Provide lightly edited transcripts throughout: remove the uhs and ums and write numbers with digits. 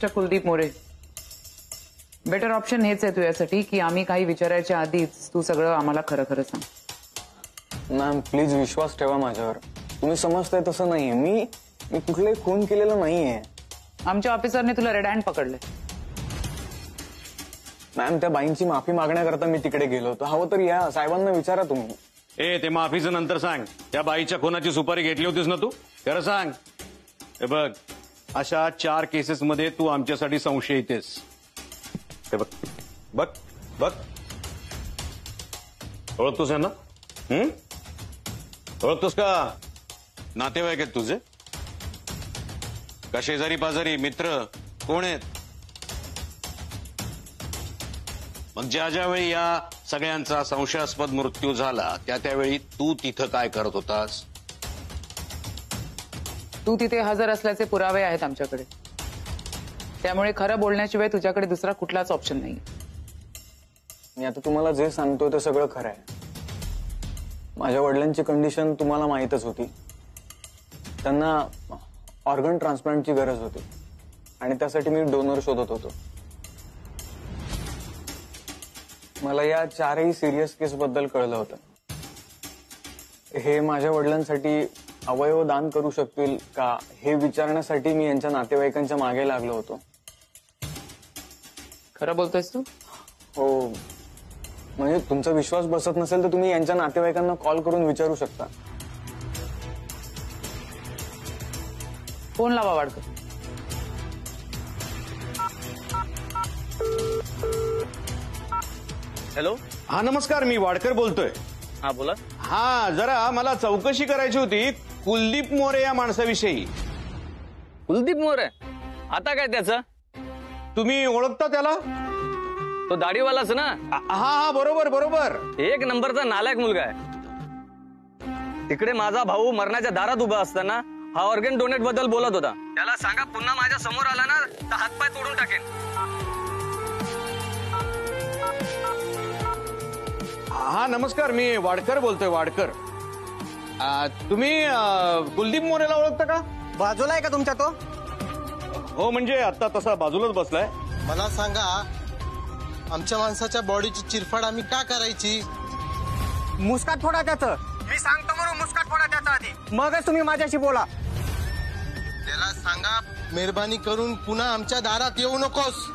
Mister Kuldeep More, better option हेच आहे तुझ्यासाठी की आम्ही काही विचारायच्या आधीच तू सगळं आम्हाला खरं खरं सांग। मॅम प्लीज विश्वास ठेवा माझ्यावर, तुम्ही समजताय तसं नाहीये, मी कुठलाही खून केलेला नाहीये। आमच्या ऑफिसरने तुला रेड हँड पकडले। मॅम त्या बाईंची माफी मागण्याकरता मी तिकडे गेलो होतो, हवं तर या साहेबांना विचारा तुम्ही। ते माफीचं नंतर सांग, त्या बाईच्या खुनाची सुपारी घेतली होतीस ना तू, खरं सांग। हे बघ, अशा 4 केसेसमध्ये तू आमच्यासाठी संशयित आहेस। हे बघ बघ बघ, ओळखतोस ना? ओळखतोस का? नातेवाईक आहेत तुझे का शेजारी पाजारी मित्र कोण आहेत? मग ज्या ज्यावेळी या सगळ्यांचा संशयास्पद मृत्यू झाला त्यावेळी तू तिथं काय करत होतास? तू तिथे हजर असल्याचे पुरावे आहेत आमच्याकडे, त्यामुळे खरं बोलण्याशिवाय तुझ्याकडे दुसरा कुठलाच ऑप्शन नाही। मी आता तुम्हाला जे सांगतोय ते सगळं खरं आहे। माझ्या वडिलांची कंडिशन तुम्हाला माहीतच होती, त्यांना ऑर्गन ट्रान्सप्लांटची गरज होती आणि त्यासाठी मी डोनर शोधत होतो। मला या 4ही सिरियस केस बद्दल कळलं होतं। हे माझ्या वडिलांसाठी अवयव दान करू शकतील का हे विचारण्यासाठी मी यांच्या नातेवाईकांच्या मागे लागलो होतो। खरं बोलतोयस तू? हो, म्हणजे तुमचा विश्वास बसत नसेल तर तुम्ही यांच्या नातेवाईकांना कॉल करून विचारू शकता। फोन लावा वाडकर। हॅलो, हा नमस्कार, मी वाडकर बोलतोय। हा बोला। हा, जरा मला चौकशी करायची होती कुलदीप मोरे या माणसाविषयी। कुलदीप मोरे? आता काय त्याचं? तुम्ही ओळखता त्याला? तो दाढीवालाच ना? हा बरोबर बरोबर। एक नंबरचा नालायक मुलगा आहे। तिकडे माझा भाऊ मरणाच्या दारात उभा असताना हा ऑर्गन डोनेट बद्दल बोलत होता। त्याला सांगा पुन्हा माझ्या समोर आला ना तर हातपाय तोडून टाकेन। हा नमस्कार, मी वाडकर बोलतोय, वाडकर। तुम्ही कुलदीप मोरेला ओळखता का? बाजूला आहे का तुमच्या तो? हो, म्हणजे आता तसा बाजूलाच बसलाय। मला सांगा, आमच्या माणसाच्या बॉडीची चिरफाड आम्ही का करायची? मुस्काट फोडा त्याचं, मी सांगतो म्हणून मुस्काट फोडा त्याचा आधी, मगच तुम्ही माझ्याशी बोला। त्याला सांगा मेहरबानी करून पुन्हा आमच्या दारात येऊ नकोस।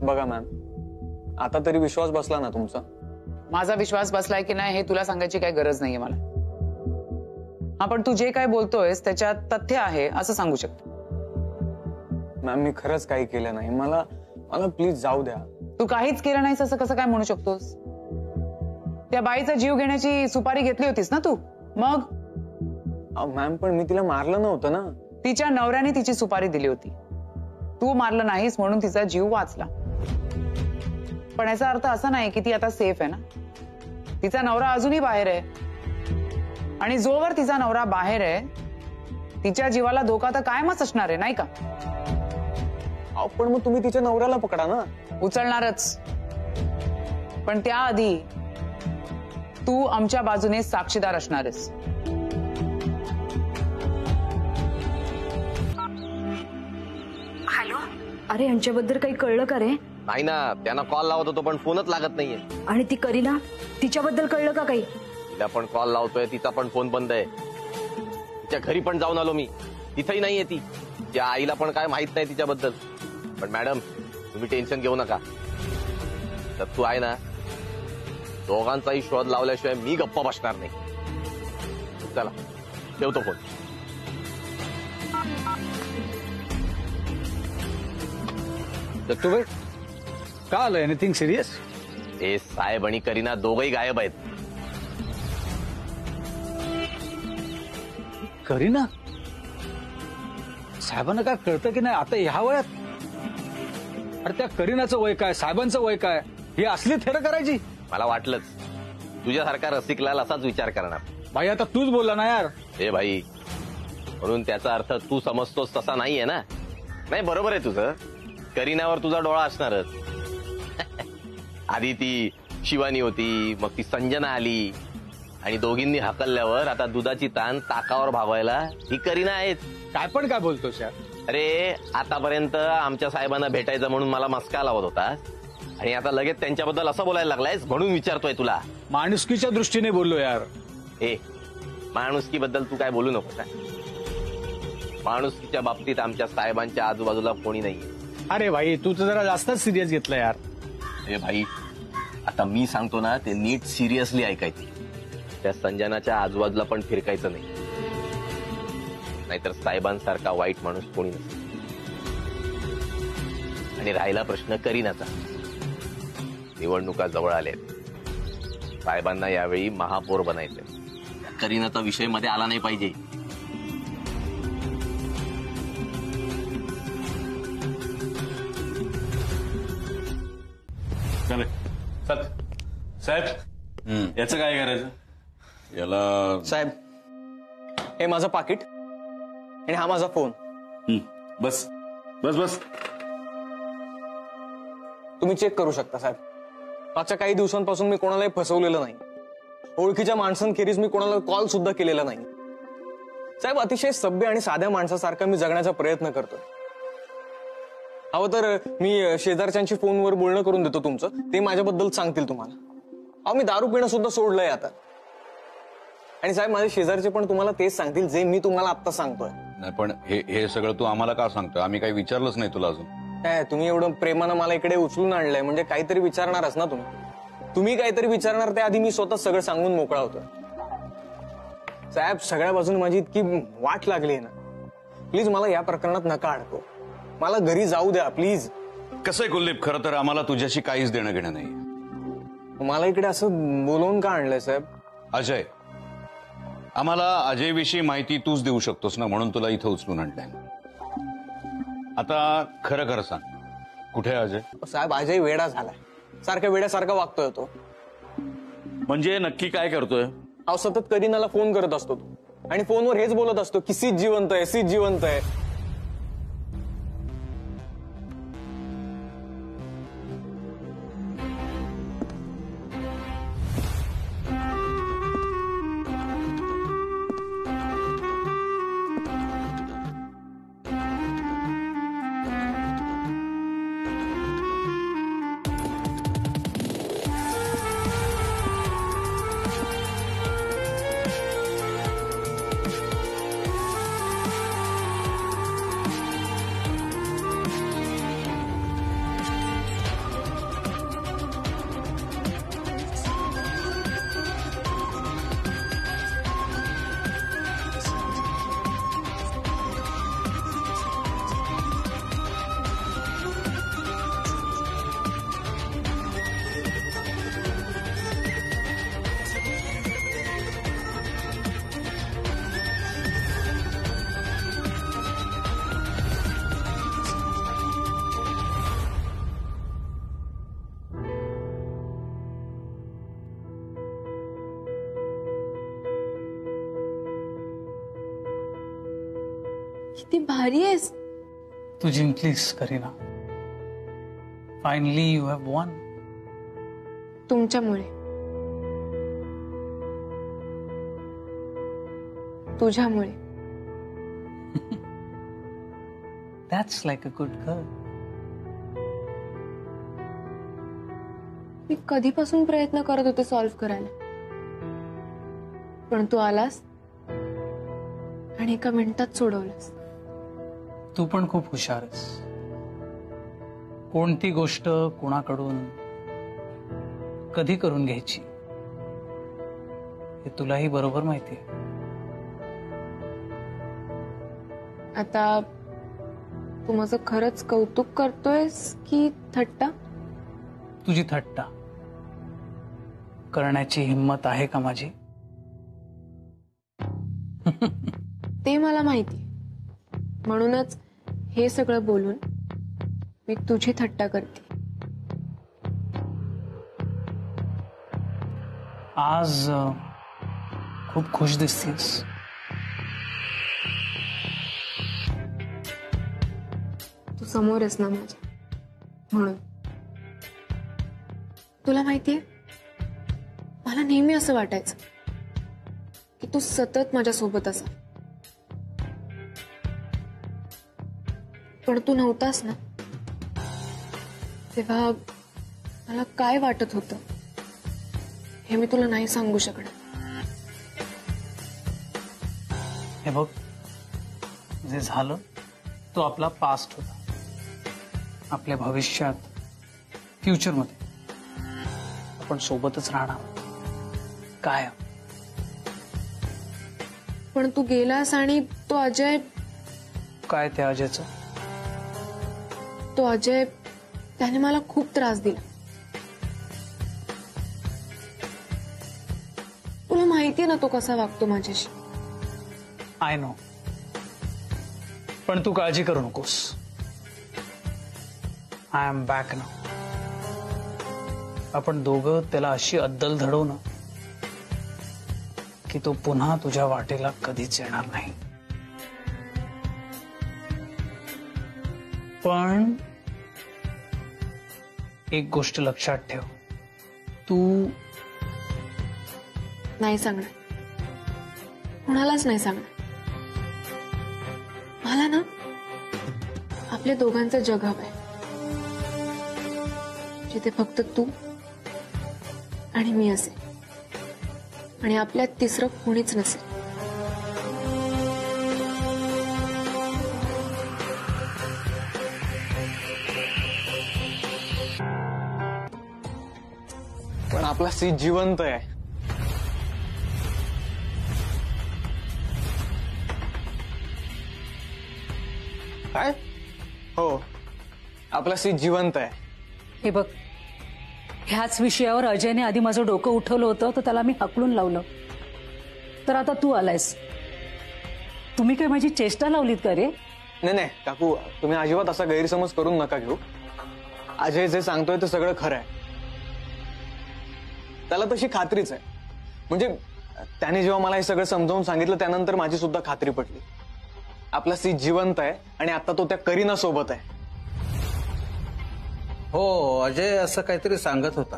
बघा मॅम, आता तरी विश्वास बसला ना तुमचा? माझा विश्वास बसलाय की नाही हे तुला सांगायची काही गरज नाहीये मला। हा, पण तू जे काय बोलतोयस त्याच्यात तथ्य आहे असं सांगू शकतो? मॅम मी खरंच काही केलं नाही, मला प्लीज जाऊ द्या। तू काहीच केलं नाहीस असं कसं काय म्हणू शकतोस? त्या बाईचा जीव घेण्याची सुपारी घेतली होतीस ना तू? मग मॅम पण मी तिला मारलं नव्हतं ना। तिच्या नवऱ्याने तिची सुपारी दिली होती, तू मारलं नाहीस म्हणून तिचा जीव वाचला। पण याचा अर्थ असा नाही की ती आता सेफ आहे ना। तिचा नवरा अजूनही बाहेर आहे आणि जोवर तिचा नवरा बाहेर आहे तिच्या जीवाला धोका तर कायमच असणार आहे, नाही का? पण मग तुम्ही तिच्या नवऱ्याला पकडा ना। उचलणारच, पण त्याआधी तू आमच्या बाजूने साक्षीदार असणारच। हॅलो, अरे यांच्याबद्दल काही कळलं का रे? नाही ना, त्यांना कॉल लावत होतो पण फोनच लागत नाहीये। आणि ती करीना, तिच्याबद्दल कळलं का काही? तिला पण कॉल लावतोय, तिचा पण फोन बंद आहे। तिच्या घरी पण जाऊन आलो मी, तिथंही नाहीये ती। त्या आईला पण काय माहित नाही तिच्याबद्दल। पण मॅडम तुम्ही टेन्शन घेऊ नका, तर तू आहे ना, दोघांचाही शोध लावल्याशिवाय मी गप्पा बसणार नाही। चला ठेवतो फोन। दत्तूभाई, का आलं? Anything serious? ते साहेब आणि करीना दोघंही गायब आहेत। करीना? साहेबांना काय कळतं की नाही आता ह्या वयात? अरे त्या करीनाचं वय काय, साहेबांचं वय काय, ही असली थेर करायची? मला वाटलंच तुझ्यासारखा रसिकलाल असाच विचार करणार। भाई आता तूच बोलला ना यार। ए भाई, म्हणून त्याचा अर्थ तू समजतोस तसा नाहीये ना? नाही, बरोबर आहे तुझं, करीनावर तुझा डोळा असणारच। आधी ती शिवानी होती, मग ती संजना आली, आणि दोघींनी हकलल्यावर आता दुधाची ताण ताकावर भागवायला ही करीना आहेच. काय पण काय बोलतोस यार. अरे आतापर्यंत आमच्या साहेबांना भेटायचं म्हणून मला मस्का लावत होतास आणि आता लगेच त्यांच्याबद्दल असं बोलायला लागलायस म्हणून विचारतोय तुला. माणुसकीच्या दृष्टीने बोललो यार. ए माणुसकीबद्दल तू काय बोलू नको काय. माणुसकीच्या बाबतीत आमच्या साहेबांच्या आजूबाजूला कोणी नाहीये. अरे भाई तू तर जरा जास्तच सिरियस घेतलं यार. अरे भाई आता मी सांगतो ना ते नीट सिरियसली ऐकायचं. त्या संजनाच्या आजूबाजूला पण फिरकायचं नाही, नाहीतर साहेबांसारखा वाईट माणूस कोणी नसतो. आणि राहिला प्रश्न करीनाचा, निवडणुका जवळ आल्यात. साहेबांना यावेळी महापौर बनायचंय. करीनाचा विषय मध्ये आला नाही पाहिजे. चल साहेब याचं काय करायचं. याला साहेब हे माझं पाकिट आणि हा माझा फोन. बस बस बस. तुम्ही चेक करू शकता साहेब. मागच्या काही दिवसांपासून मी कोणालाही फसवलेलं नाही. ओळखीच्या माणसांखेरीज मी कोणाला कॉल सुद्धा केलेला नाही. साहेब अतिशय सभ्य आणि साध्या माणसासारखा मी जगण्याचा प्रयत्न करतो. हवं तर मी शेजारच्यांशी फोनवर बोलणं करून देतो तुमचं, ते माझ्याबद्दल सांगतील तुम्हाला. अहो मी दारू पिणं सुद्धा सोडलंय आता. आणि साहेब माझे शेजारचे पण तुम्हाला तेच सांगतील जे मी तुम्हाला आता सांगतोय. नाही पण हे सगळं तू आम्हाला का सांगतोय. आम्ही काही विचारलंच नाही तुला अजून. काय तुम्ही एवढं प्रेमानं मला इकडे उचलून आणलंय म्हणजे काहीतरी विचारणारच ना तुम्ही. तुम्ही काहीतरी विचारणार त्याआधी मी स्वतः सगळं सांगून मोकळा होतोय. साहेब सगळ्या बाजूने माझी इतकी वाट लागली ना, प्लीज मला या प्रकरणात नका अडकव. मला घरी जाऊ द्या प्लीज. कसं आहे कुलदीप, खरं तर आम्हाला तुझ्याशी काहीच देणं घेणं नाही. मला इकडे असं बोलवून का आणलंय साहेब. अजय, आम्हाला अजयविषयी माहिती तूच देऊ शकतोस ना, म्हणून तुला इथं उचलून आणलंय. आता खरं खरं सांग, कुठे आहे अजय. साहेब अजय वेडा झालाय. सारख्या वेड्यासारखा वागतोय तो. म्हणजे नक्की काय करतोय. अहो सतत करीनाला फोन करत असतो तो आणि फोनवर हेच बोलत असतो की सीच जिवंत आहे, सीच जिवंत आहे. किती भारी आहेस. तू जिंकलीस Kareena. Finally you have won. तुमच्यामुळे, तुझ्यामुळे. That's like a good girl. मी कधीपासून प्रयत्न करत होते सॉल्व्ह करायला, पण तू आलास आणि एका मिनिटात सोडवलंस. तू पण खूप हुशार आहेस. कोणती गोष्ट कोणाकडून कधी करून घ्यायची हे तुलाही बरोबर माहिती आहे. आता तू माझं खरंच कौतुक करतोयस की थट्टा. तुझी थट्टा करण्याची हिंमत आहे का माझी. ते मला माहिती, म्हणूनच हे सगळं बोलून मी तुझी थट्टा करते. आज खूप खुश दिसतेस. तू समोर आहेस ना माझ्या, म्हणून. तुला माहितीये मला नेहमी असं वाटायचं की तू सतत माझ्यासोबत असा, पण तू नव्हतास ना तेव्हा मला काय वाटत होतं हे मी तुला नाही सांगू शकणार. हे बघ, जे झालं तो आपला पास्ट होता. आपल्या भविष्यात, फ्युचरमध्ये आपण सोबतच राहणार काय. पण तू गेलास आणि तो अजय, काय त्या अजयचं? तो अजय त्याने मला खूप त्रास दिला. तुला माहितीये ना तो कसा वागतो माझ्याशी. आय नो, पण तू काळजी करू नकोस. I am back now. आपण दोघं त्याला अशी अद्दल घडवू ना की तो पुन्हा तुझ्या वाटेला कधीच येणार नाही. पण एक गोष्ट लक्षात ठेव, तू नाही सांगणार, कोणालाच नाही सांगणार. मला ना आपल्या दोघांचं जग हवंय, जिथे फक्त तू आणि मी असेल आणि आपल्यात तिसरं कोणीच नसेल. पण आपला सीट जिवंत आहे. काय? हो, आपला सीट जिवंत आहे. हे बघ, ह्याच विषयावर अजयने आधी माझं डोकं उठवलं होतं तर त्याला मी हाकलून लावलं. तर आता तू आलायस. तुम्ही काय माझी चेष्टा लावलीत का रे? नाही नाही काकू, तुम्ही अजिबात असा गैरसमज करून नका घेऊ. अजय जे सांगतोय ते सगळं खरं आहे. त्याला तशी खात्रीच आहे. म्हणजे त्याने जेव्हा मला हे सगळं समजावून सांगितलं त्यानंतर माझी सुद्धा खात्री पटली. आपला सीट जिवंत आहे आणि आता तो त्या करीना सोबत आहे. हो, अजय असं काहीतरी सांगत होता.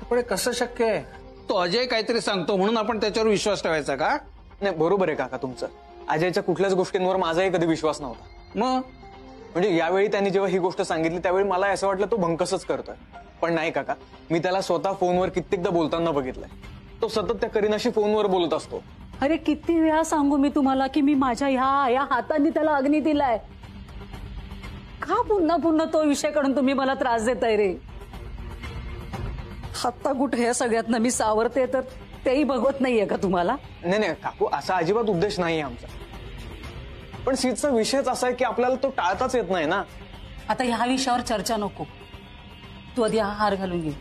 पण हे कसं शक्य आहे? तो अजय काहीतरी सांगतो म्हणून आपण त्याच्यावर विश्वास ठेवायचा का? नाही, बरोबर आहे काका तुमचं. अजयच्या कुठल्याच गोष्टींवर माझाही कधी विश्वास नव्हता. मग म्हणजे यावेळी त्यांनी जेव्हा ही गोष्ट सांगितली त्यावेळी मला असं वाटलं तो भंकसच करतोय. पण नाही काका, मी त्याला स्वतः फोनवर कित्येकदा बोलताना बघितलंय. तो सतत त्या करीनाशी फोनवर बोलत असतो. अरे किती वेळा सांगू मी तुम्हाला की मी माझ्या ह्या हातांनी त्याला अग्नी दिलाय. का पुन्हा पुन्हा तो विषय काढून तुम्ही मला त्रास देताय रे? हत्ता कुठे ह्या सगळ्यातनं मी सावरते तर तेही बघवत नाहीये का तुम्हाला? नाही नाही काकू, असा अजिबात उद्देश नाहीये आमचा. पण सीटचा विषयच असा आहे की आपल्याला तो टाळताच येत नाही ना. आता ह्या विषयावर चर्चा नको. तू आधी हा हार घालून घे.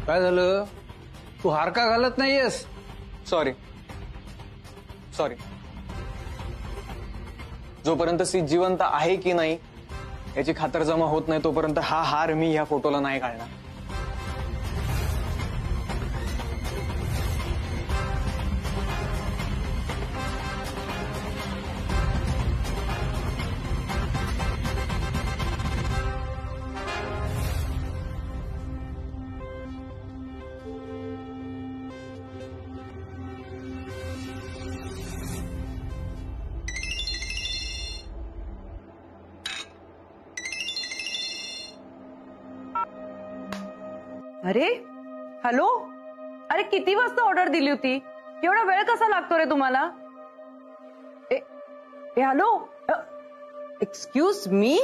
काय झालं? तू हार का घालत नाहीयेस? सॉरी. जोपर्यंत सीट जिवंत आहे की नाही याची खातरजमा होत नाही तोपर्यंत हा हार मी ह्या फोटोला नाही घालणार. अरे हॅलो, अरे किती वाजता ऑर्डर दिली होती? एवढा वेळ कसा लागतो रे तुम्हाला? Hello, excuse me.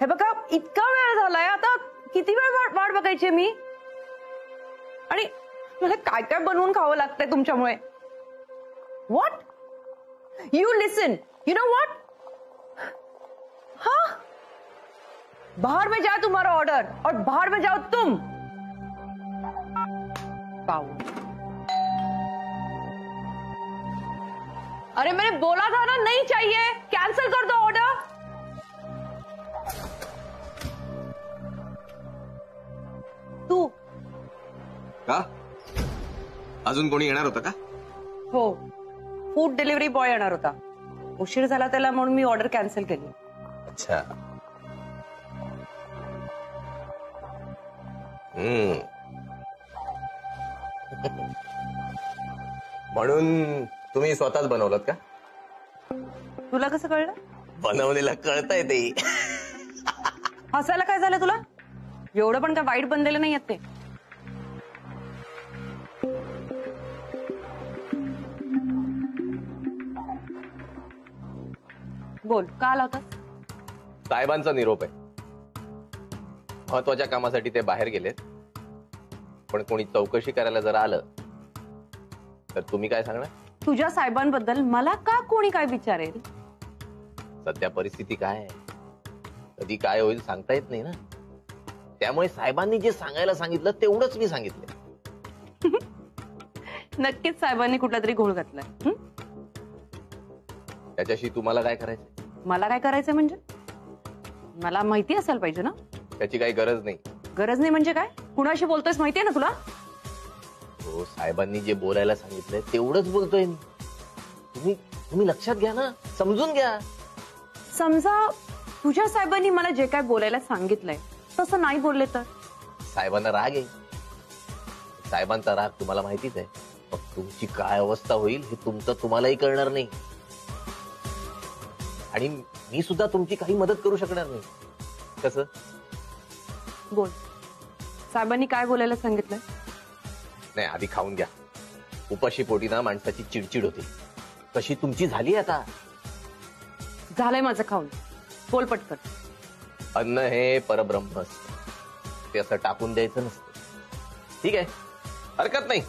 हे बघा, इतका वेळ झालाय, आता किती वेळ वाट बघायची मी? आणि मला काय काय बनवून खावं लागतंय तुमच्यामुळे. What? You listen, you know what? हाँ, बाहर में जाए तुम्हारा ऑर्डर और बाहर में जाओ तुम. पाओ. अरे मैंने बोला था ना, नहीं चाहिए, कैंसिल कर दो ऑर्डर. तू का? अजून कोणी येणार होतं का? हो, फूड डिलिव्हरी बॉय येणार होता. उशीर झाला त्याला म्हणून मी ऑर्डर कॅन्सल केली. अच्छा, म्हणून तुम्ही स्वतःच बनवलं का? तुला कसं कळलं? बनवलेलं कळतंय ते. हसायला काय झालं तुला? एवढं पण काय वाईट बनलेलं नाही ते. बोल, का आला होतास? साहेबांचा निरोप आहे. महत्वाच्या कामासाठी ते बाहेर गेलेत, पण कोणी चौकशी करायला जर आलं तर तुम्ही काय सांगणार? तुझ्या साहेबांबद्दल मला का कोणी काय विचारेल? सध्या परिस्थिती काय आहे, कधी काय होईल सांगता येत नाही ना. त्यामुळे साहेबांनी जे सांगायला सांगितलं तेवढंच मी सांगितलं. नक्कीच साहेबांनी कुठला तरी घोळ घातलाय. त्याच्याशी तुम्हाला काय करायचं? मला काय करायचंय म्हणजे? मला माहिती असायला पाहिजे ना. त्याची काही गरज नाही. गरज नाही म्हणजे काय? कुणाशी बोलतोयस माहितीये ना तुला? हो, साहेबांनी जे बोलायला सांगितलंय तेवढंच बोलतोय मी. तुम्ही लक्षात घ्या ना, समजून घ्या. समजा तुझ्या साहेबांनी मला जे काय बोलायला सांगितलंय तसं नाही बोलले तर? साहेबांना राग आहे. साहेबांचा राग तुम्हाला माहितीच आहे. मग तुमची काय अवस्था होईल हे तुमचं तुम्हालाही कळणार नाही, आणि मी सुद्धा तुमची काही मदत करू शकणार नाही. कसं? बोल, साहेबांनी काय बोलायला सांगितलंय? नाही, आधी खाऊन घ्या. उपाशी पोटी ना माणसाची चिडचिड होते. कशी तुमची झाली आता. झालंय माझं खाऊन. बोल पटकन. अन्न हे परब्रह्म असतं, ते असं टाकून द्यायचं नसतं. ठीक आहे, हरकत नाही.